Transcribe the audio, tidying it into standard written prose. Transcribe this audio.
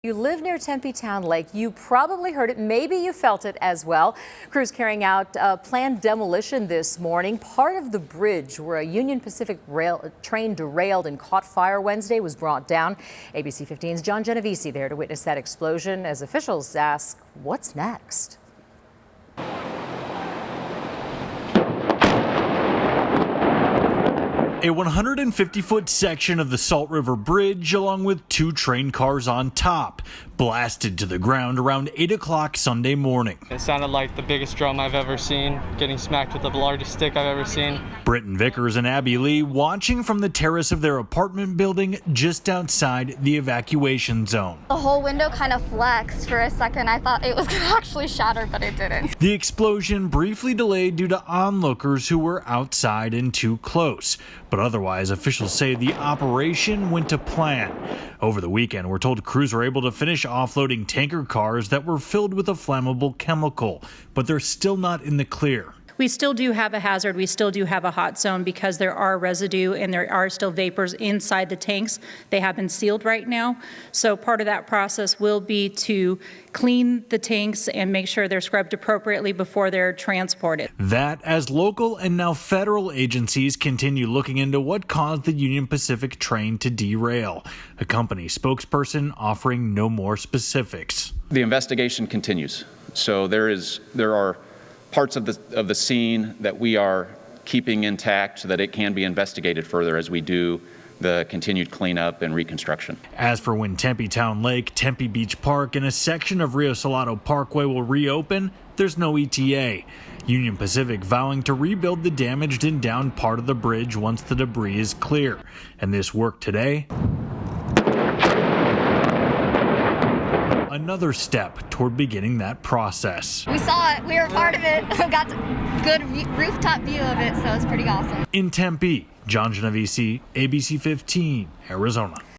You live near Tempe Town Lake, you probably heard it, maybe you felt it as well. Crews carrying out planned demolition this morning. Part of the bridge where a Union Pacific train derailed and caught fire Wednesday was brought down. ABC 15's John Genovese there to witness that explosion as officials ask, what's next? A 150-foot section of the Salt River Bridge, along with two train cars on top, blasted to the ground around 8 o'clock Sunday morning. It sounded like the biggest drum I've ever seen, getting smacked with the largest stick I've ever seen. Britton Vickers and Abby Lee watching from the terrace of their apartment building just outside the evacuation zone. The whole window kind of flexed for a second. I thought it was going to actually shatter, but it didn't. The explosion briefly delayed due to onlookers who were outside and too close. But otherwise, officials say the operation went to plan. Over the weekend, we're told crews were able to finish offloading tanker cars that were filled with a flammable chemical, but they're still not in the clear. We still do have a hazard. We still do have a hot zone because there are residue and there are still vapors inside the tanks. They have been sealed right now. So part of that process will be to clean the tanks and make sure they're scrubbed appropriately before they're transported. That as local and now federal agencies continue looking into what caused the Union Pacific train to derail. A company spokesperson offering no more specifics. The investigation continues. So there are parts of the scene that we are keeping intact so that it can be investigated further as we do the continued cleanup and reconstruction. As for when Tempe Town Lake, Tempe Beach Park, and a section of Rio Salado Parkway will reopen, there's no ETA. Union Pacific vowing to rebuild the damaged and downed part of the bridge once the debris is clear. And this work today, another step toward beginning that process. We saw it. We were part of it. Got a good rooftop view of it, so it's pretty awesome. In Tempe, John Genovese, ABC 15, Arizona.